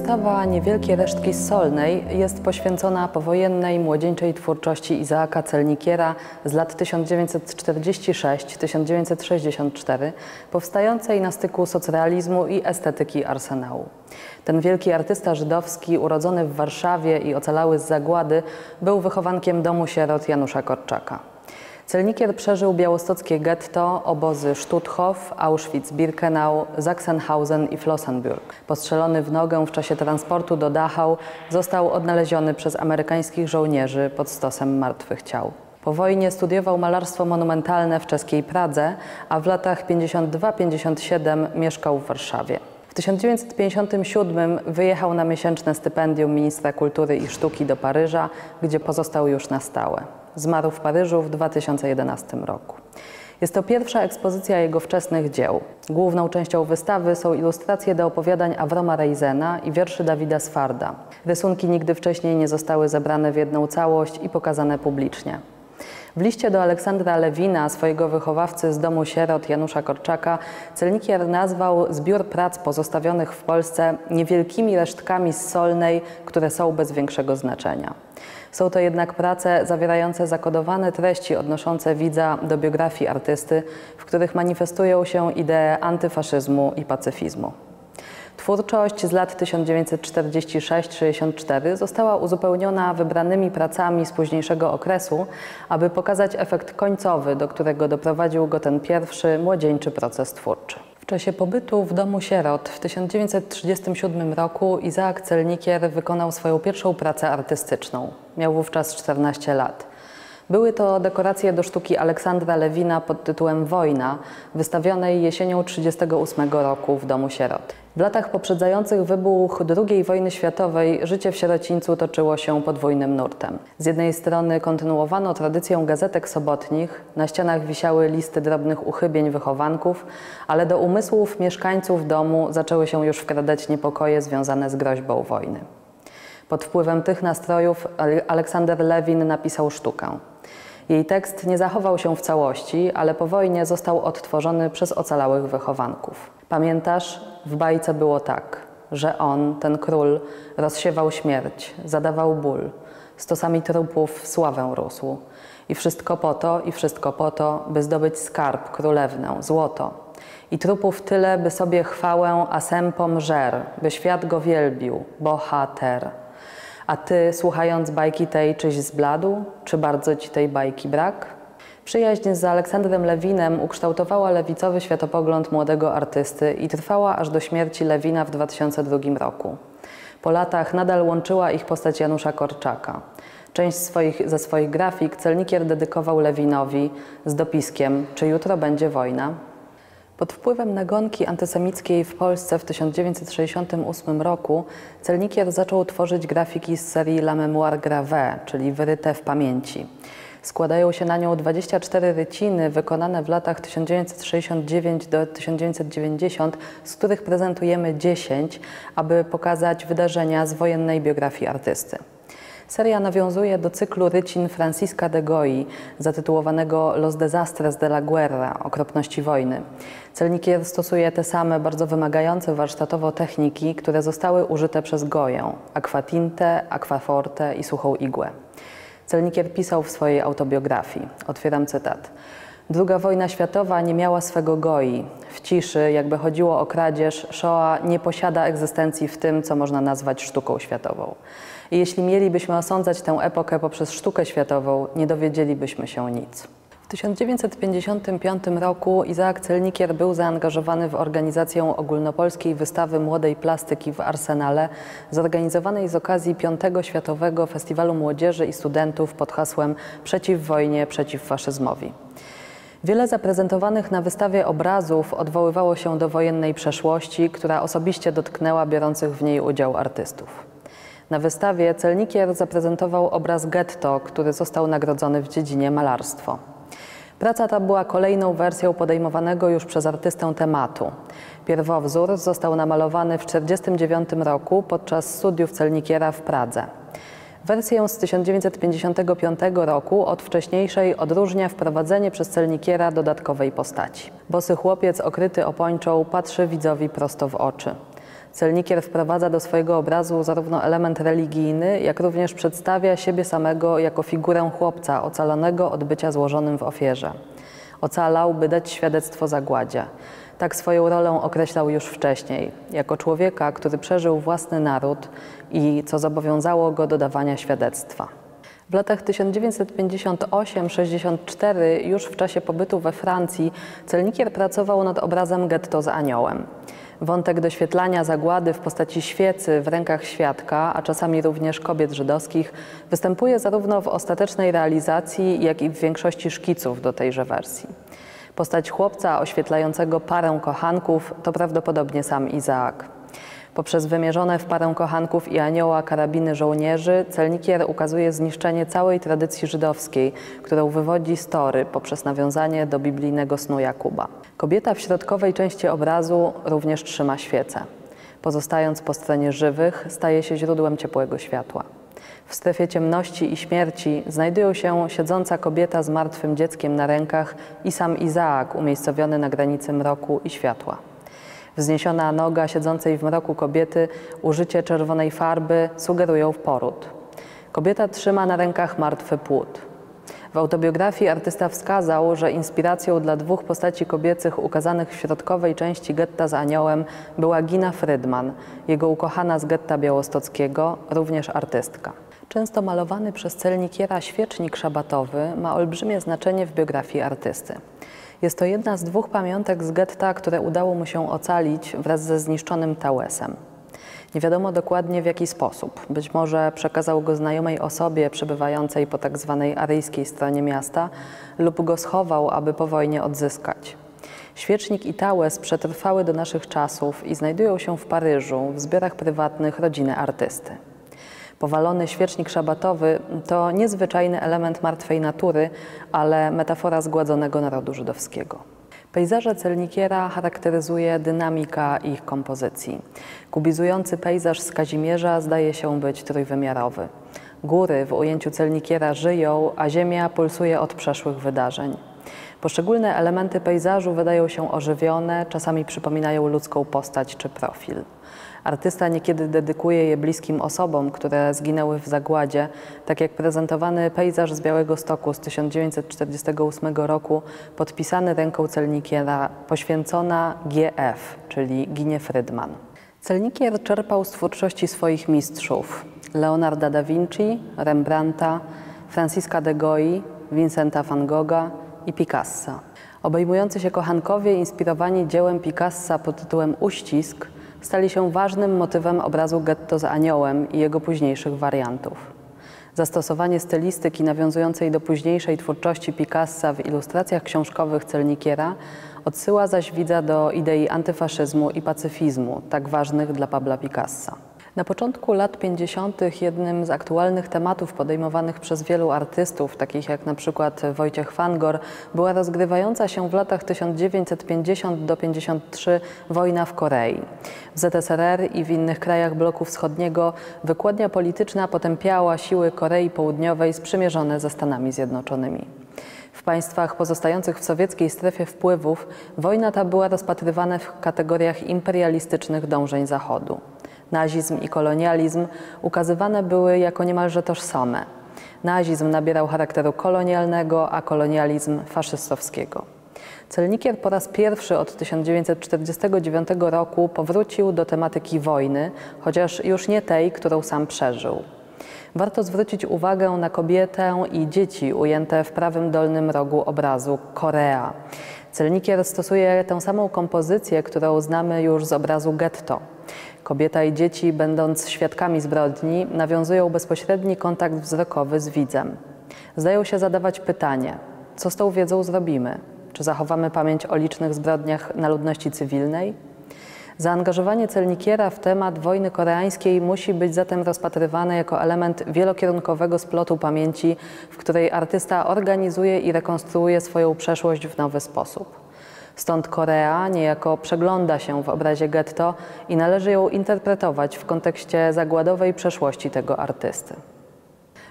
Wystawa Niewielkie resztki z Solnej jest poświęcona powojennej młodzieńczej twórczości Izaaka Celnikiera z lat 1946–1964, powstającej na styku socrealizmu i estetyki arsenału. Ten wielki artysta żydowski, urodzony w Warszawie i ocalały z zagłady, był wychowankiem domu sierot Janusza Korczaka. Celnikier przeżył białostockie getto, obozy Stutthof, Auschwitz-Birkenau, Sachsenhausen i Flossenbürg. Postrzelony w nogę w czasie transportu do Dachau, został odnaleziony przez amerykańskich żołnierzy pod stosem martwych ciał. Po wojnie studiował malarstwo monumentalne w czeskiej Pradze, a w latach 52–57 mieszkał w Warszawie. W 1957 wyjechał na miesięczne stypendium ministra kultury i sztuki do Paryża, gdzie pozostał już na stałe. Zmarł w Paryżu w 2011 roku. Jest to pierwsza ekspozycja jego wczesnych dzieł. Główną częścią wystawy są ilustracje do opowiadań Avroma Reisena i wierszy Davida Sfarda. Rysunki nigdy wcześniej nie zostały zebrane w jedną całość i pokazane publicznie. W liście do Aleksandra Lewina, swojego wychowawcy z domu sierot Janusza Korczaka, Celnikier nazwał zbiór prac pozostawionych w Polsce niewielkimi resztkami z Solnej, które są bez większego znaczenia. Są to jednak prace zawierające zakodowane treści odnoszące widza do biografii artysty, w których manifestują się idee antyfaszyzmu i pacyfizmu. Twórczość z lat 1946–64 została uzupełniona wybranymi pracami z późniejszego okresu, aby pokazać efekt końcowy, do którego doprowadził go ten pierwszy, młodzieńczy proces twórczy. W czasie pobytu w domu sierot w 1937 roku Izaak Celnikier wykonał swoją pierwszą pracę artystyczną. Miał wówczas 14 lat. Były to dekoracje do sztuki Aleksandra Lewina pod tytułem Wojna, wystawionej jesienią 1938 roku w domu sierot. W latach poprzedzających wybuch II wojny światowej życie w sierocińcu toczyło się podwójnym nurtem. Z jednej strony kontynuowano tradycję gazetek sobotnich, na ścianach wisiały listy drobnych uchybień wychowanków, ale do umysłów mieszkańców domu zaczęły się już wkradać niepokoje związane z groźbą wojny. Pod wpływem tych nastrojów Aleksander Lewin napisał sztukę. Jej tekst nie zachował się w całości, ale po wojnie został odtworzony przez ocalałych wychowanków. Pamiętasz, w bajce było tak, że on, ten król, rozsiewał śmierć, zadawał ból, stosami trupów sławę rósł. I wszystko po to, by zdobyć skarb, królewnę, złoto. I trupów tyle, by sobie chwałę asempom żer, by świat go wielbił, bohater. A ty, słuchając bajki tej, czyś zbladł? Czy bardzo ci tej bajki brak? Przyjaźń z Aleksandrem Lewinem ukształtowała lewicowy światopogląd młodego artysty i trwała aż do śmierci Lewina w 2002 roku. Po latach nadal łączyła ich postać Janusza Korczaka. Część ze swoich grafik Celnikier dedykował Lewinowi z dopiskiem: czy jutro będzie wojna? Pod wpływem nagonki antysemickiej w Polsce w 1968 roku Celnikier zaczął tworzyć grafiki z serii La Mémoire Gravée, czyli wyryte w pamięci. Składają się na nią 24 ryciny wykonane w latach 1969 do 1990, z których prezentujemy 10, aby pokazać wydarzenia z wojennej biografii artysty. Seria nawiązuje do cyklu rycin Francisca de Goyi, zatytułowanego Los desastres de la guerra, okropności wojny. Celnikier stosuje te same, bardzo wymagające warsztatowo techniki, które zostały użyte przez Goję: aquatintę, aquaforte i suchą igłę. Celnikier pisał w swojej autobiografii, otwieram cytat: Druga wojna światowa nie miała swego Goi. W ciszy, jakby chodziło o kradzież, Shoah nie posiada egzystencji w tym, co można nazwać sztuką światową. I jeśli mielibyśmy osądzać tę epokę poprzez sztukę światową, nie dowiedzielibyśmy się nic. W 1955 roku Izaak Celnikier był zaangażowany w organizację ogólnopolskiej wystawy młodej plastyki w Arsenale, zorganizowanej z okazji 5. Światowego Festiwalu Młodzieży i Studentów pod hasłem Przeciw wojnie, przeciw faszyzmowi. Wiele zaprezentowanych na wystawie obrazów odwoływało się do wojennej przeszłości, która osobiście dotknęła biorących w niej udział artystów. Na wystawie Celnikier zaprezentował obraz Getto, który został nagrodzony w dziedzinie malarstwo. Praca ta była kolejną wersją podejmowanego już przez artystę tematu. Pierwowzór został namalowany w 1949 roku podczas studiów Celnikiera w Pradze. Wersję z 1955 roku od wcześniejszej odróżnia wprowadzenie przez Celnikiera dodatkowej postaci. Bosy chłopiec okryty opończą patrzy widzowi prosto w oczy. Celnikier wprowadza do swojego obrazu zarówno element religijny, jak również przedstawia siebie samego jako figurę chłopca ocalonego od bycia złożonym w ofierze. Ocalał, by dać świadectwo zagładzie. Tak swoją rolę określał już wcześniej, jako człowieka, który przeżył własny naród i co zobowiązało go do dawania świadectwa. W latach 1958–64, już w czasie pobytu we Francji, Celnikier pracował nad obrazem Getto z aniołem. Wątek doświetlania zagłady w postaci świecy w rękach świadka, a czasami również kobiet żydowskich, występuje zarówno w ostatecznej realizacji, jak i w większości szkiców do tejże wersji. Postać chłopca oświetlającego parę kochanków to prawdopodobnie sam Izaak. Poprzez wymierzone w parę kochanków i anioła karabiny żołnierzy, Celnikier ukazuje zniszczenie całej tradycji żydowskiej, którą wywodzi z Tory poprzez nawiązanie do biblijnego snu Jakuba. Kobieta w środkowej części obrazu również trzyma świecę. Pozostając po stronie żywych, staje się źródłem ciepłego światła. W strefie ciemności i śmierci znajdują się siedząca kobieta z martwym dzieckiem na rękach i sam Izaak umiejscowiony na granicy mroku i światła. Wzniesiona noga siedzącej w mroku kobiety, użycie czerwonej farby sugerują poród. Kobieta trzyma na rękach martwy płód. W autobiografii artysta wskazał, że inspiracją dla dwóch postaci kobiecych ukazanych w środkowej części Getta z aniołem była Gina Frydman, jego ukochana z getta białostockiego, również artystka. Często malowany przez Celnikiera świecznik szabatowy ma olbrzymie znaczenie w biografii artysty. Jest to jedna z dwóch pamiątek z getta, które udało mu się ocalić wraz ze zniszczonym Tałesem. Nie wiadomo dokładnie w jaki sposób. Być może przekazał go znajomej osobie przebywającej po tak zwanej aryjskiej stronie miasta lub go schował, aby po wojnie odzyskać. Świecznik i Tałes przetrwały do naszych czasów i znajdują się w Paryżu w zbiorach prywatnych rodziny artysty. Powalony świecznik szabatowy to niezwyczajny element martwej natury, ale metafora zgładzonego narodu żydowskiego. Pejzaże Celnikiera charakteryzuje dynamika ich kompozycji. Kubizujący pejzaż z Kazimierza zdaje się być trójwymiarowy. Góry w ujęciu Celnikiera żyją, a ziemia pulsuje od przeszłych wydarzeń. Poszczególne elementy pejzażu wydają się ożywione, czasami przypominają ludzką postać czy profil. Artysta niekiedy dedykuje je bliskim osobom, które zginęły w zagładzie, tak jak prezentowany pejzaż z Białegostoku z 1948 roku, podpisany ręką Celnikiera, poświęcona GF, czyli Ginie Frydman. Celnikier czerpał z twórczości swoich mistrzów: Leonarda da Vinci, Rembrandta, Francisca de Goyi, Vincenta van Gogha i Picassa. Obejmujący się kochankowie, inspirowani dziełem Picassa pod tytułem Uścisk, stali się ważnym motywem obrazu Getto z aniołem i jego późniejszych wariantów. Zastosowanie stylistyki nawiązującej do późniejszej twórczości Picassa w ilustracjach książkowych Celnikiera odsyła zaś widza do idei antyfaszyzmu i pacyfizmu, tak ważnych dla Pabla Picassa. Na początku lat 50. jednym z aktualnych tematów podejmowanych przez wielu artystów, takich jak na przykład Wojciech Fangor, była rozgrywająca się w latach 1950–53 wojna w Korei. W ZSRR i w innych krajach bloku wschodniego wykładnia polityczna potępiała siły Korei Południowej sprzymierzone ze Stanami Zjednoczonymi. W państwach pozostających w sowieckiej strefie wpływów wojna ta była rozpatrywana w kategoriach imperialistycznych dążeń Zachodu. Nazizm i kolonializm ukazywane były jako niemalże tożsame. Nazizm nabierał charakteru kolonialnego, a kolonializm faszystowskiego. Celnikier po raz pierwszy od 1949 roku powrócił do tematyki wojny, chociaż już nie tej, którą sam przeżył. Warto zwrócić uwagę na kobietę i dzieci ujęte w prawym dolnym rogu obrazu Korea. Celnikier stosuje tę samą kompozycję, którą znamy już z obrazu Getto. Kobieta i dzieci, będąc świadkami zbrodni, nawiązują bezpośredni kontakt wzrokowy z widzem. Zdają się zadawać pytanie: co z tą wiedzą zrobimy? Czy zachowamy pamięć o licznych zbrodniach na ludności cywilnej? Zaangażowanie Celnikiera w temat wojny koreańskiej musi być zatem rozpatrywane jako element wielokierunkowego splotu pamięci, w której artysta organizuje i rekonstruuje swoją przeszłość w nowy sposób. Stąd Korea niejako przegląda się w obrazie Getto i należy ją interpretować w kontekście zagładowej przeszłości tego artysty.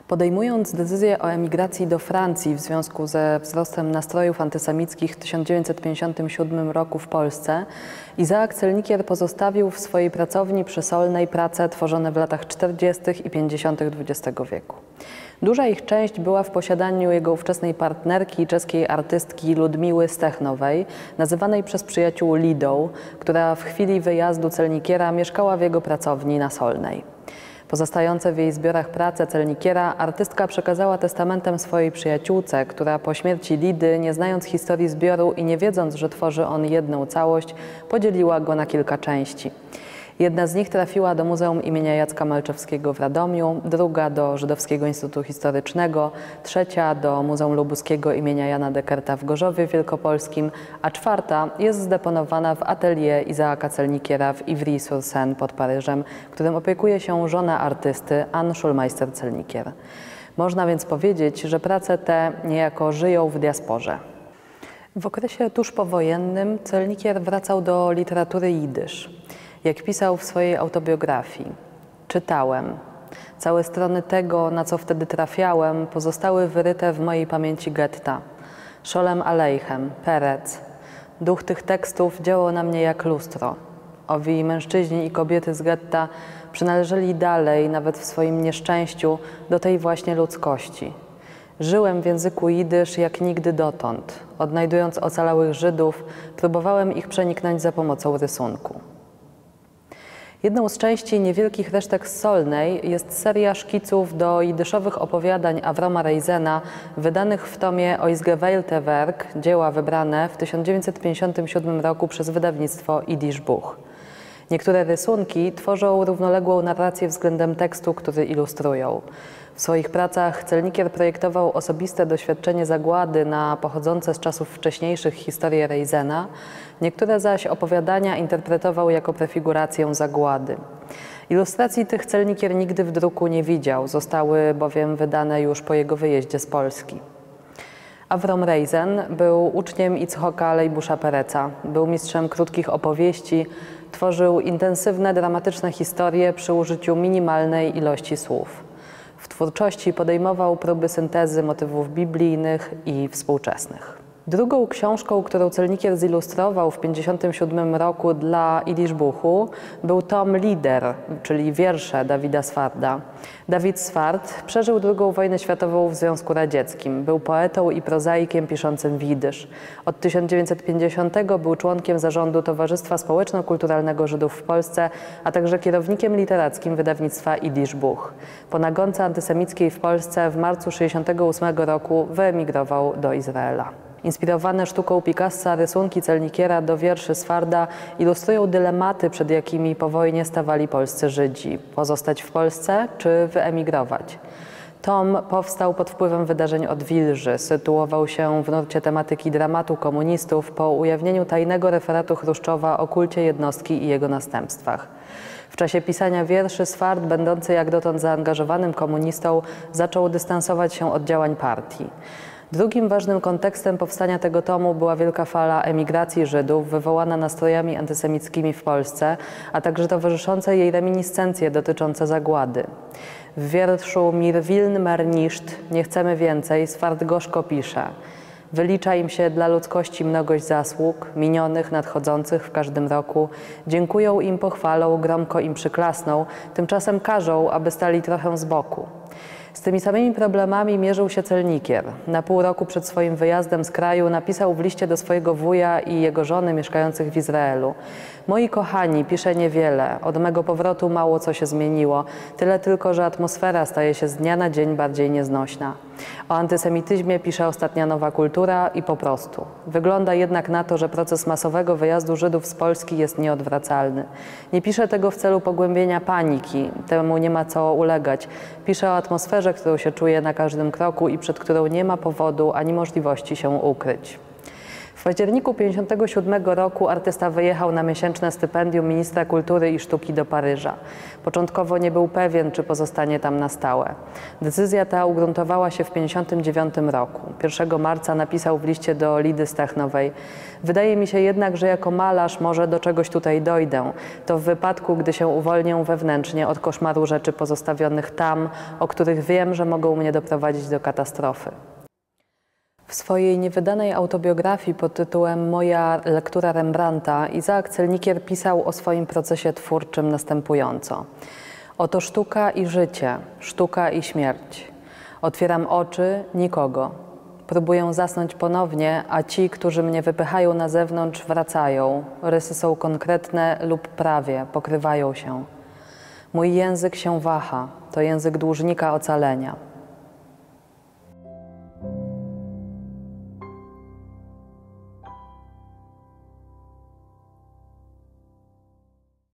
Podejmując decyzję o emigracji do Francji w związku ze wzrostem nastrojów antysemickich w 1957 roku w Polsce, Izaak Celnikier pozostawił w swojej pracowni przy Solnej prace tworzone w latach 40. i 50. XX wieku. Duża ich część była w posiadaniu jego ówczesnej partnerki, czeskiej artystki Ludmiły Stechnowej, nazywanej przez przyjaciół Lidą, która w chwili wyjazdu Celnikiera mieszkała w jego pracowni na Solnej. Pozostające w jej zbiorach prace Celnikiera artystka przekazała testamentem swojej przyjaciółce, która po śmierci Lidy, nie znając historii zbioru i nie wiedząc, że tworzy on jedną całość, podzieliła go na kilka części. Jedna z nich trafiła do Muzeum imienia Jacka Malczewskiego w Radomiu, druga do Żydowskiego Instytutu Historycznego, trzecia do Muzeum Lubuskiego imienia Jana Dekerta w Gorzowie Wielkopolskim, a czwarta jest zdeponowana w atelier Izaaka Celnikiera w Ivry-sur-Seine pod Paryżem, którym opiekuje się żona artysty Anne Schulmeister-Celnikier. Można więc powiedzieć, że prace te niejako żyją w diasporze. W okresie tuż powojennym Celnikier wracał do literatury jidysz. Jak pisał w swojej autobiografii, czytałem. Całe strony tego, na co wtedy trafiałem, pozostały wyryte w mojej pamięci getta. Szolem Aleichem, Perec. Duch tych tekstów działał na mnie jak lustro. Owi mężczyźni i kobiety z getta przynależeli dalej, nawet w swoim nieszczęściu, do tej właśnie ludzkości. Żyłem w języku jidysz jak nigdy dotąd. Odnajdując ocalałych Żydów, próbowałem ich przeniknąć za pomocą rysunku. Jedną z części niewielkich resztek z Solnej jest seria szkiców do jidyszowych opowiadań Avroma Reisena, wydanych w tomie Ausgewählte Werk, dzieła wybrane w 1957 roku przez wydawnictwo Yiddish Buch. Niektóre rysunki tworzą równoległą narrację względem tekstu, który ilustrują. W swoich pracach Celnikier projektował osobiste doświadczenie zagłady na pochodzące z czasów wcześniejszych historie Reisena, niektóre zaś opowiadania interpretował jako prefigurację zagłady. Ilustracji tych Celnikier nigdy w druku nie widział, zostały bowiem wydane już po jego wyjeździe z Polski. Avrom Reisen był uczniem Itzhoka Leibusza Pereca, był mistrzem krótkich opowieści, tworzył intensywne, dramatyczne historie przy użyciu minimalnej ilości słów. W twórczości podejmował próby syntezy motywów biblijnych i współczesnych. Drugą książką, którą Celnikier zilustrował w 1957 roku dla Yiddish Buchu, był tom Lieder, czyli wiersze Dawida Sfarda. Dawid Sfard przeżył II wojnę światową w Związku Radzieckim. Był poetą i prozaikiem piszącym w jidysz. Od 1950 był członkiem zarządu Towarzystwa Społeczno-Kulturalnego Żydów w Polsce, a także kierownikiem literackim wydawnictwa Yiddish Buch. Po nagonce antysemickiej w Polsce w marcu 1968 roku wyemigrował do Izraela. Inspirowane sztuką Picassa rysunki Celnikiera do wierszy Sfarda ilustrują dylematy, przed jakimi po wojnie stawali polscy Żydzi. Pozostać w Polsce czy wyemigrować? Tom powstał pod wpływem wydarzeń od Wilży. Sytuował się w nurcie tematyki dramatu komunistów po ujawnieniu tajnego referatu Chruszczowa o kulcie jednostki i jego następstwach. W czasie pisania wierszy Sfard, będący jak dotąd zaangażowanym komunistą, zaczął dystansować się od działań partii. Drugim ważnym kontekstem powstania tego tomu była wielka fala emigracji Żydów wywołana nastrojami antysemickimi w Polsce, a także towarzyszące jej reminiscencje dotyczące zagłady. W wierszu Mir Wiln mer nischt, nie chcemy więcej, Sfard gorzko pisze: wylicza im się dla ludzkości mnogość zasług, minionych, nadchodzących w każdym roku, dziękują im, pochwalą, gromko im przyklasną, tymczasem każą, aby stali trochę z boku. Z tymi samymi problemami mierzył się Celnikier. Na pół roku przed swoim wyjazdem z kraju napisał w liście do swojego wuja i jego żony mieszkających w Izraelu: moi kochani, piszę niewiele, od mego powrotu mało co się zmieniło, tyle tylko, że atmosfera staje się z dnia na dzień bardziej nieznośna. O antysemityzmie pisze ostatnia Nowa Kultura i po prostu. Wygląda jednak na to, że proces masowego wyjazdu Żydów z Polski jest nieodwracalny. Nie pisze tego w celu pogłębienia paniki, temu nie ma co ulegać. Pisze o atmosferze, którą się czuje na każdym kroku i przed którą nie ma powodu ani możliwości się ukryć. W październiku 1957 roku artysta wyjechał na miesięczne stypendium ministra kultury i sztuki do Paryża. Początkowo nie był pewien, czy pozostanie tam na stałe. Decyzja ta ugruntowała się w 1959 roku. 1 marca napisał w liście do Lidy Stechnowej: wydaje mi się jednak, że jako malarz może do czegoś tutaj dojdę. To w wypadku, gdy się uwolnię wewnętrznie od koszmaru rzeczy pozostawionych tam, o których wiem, że mogą mnie doprowadzić do katastrofy. W swojej niewydanej autobiografii pod tytułem Moja lektura Rembrandta Izaak Celnikier pisał o swoim procesie twórczym następująco. Oto sztuka i życie, sztuka i śmierć. Otwieram oczy, nikogo. Próbuję zasnąć ponownie, a ci, którzy mnie wypychają na zewnątrz, wracają. Rysy są konkretne lub prawie, pokrywają się. Mój język się waha, to język dłużnika ocalenia.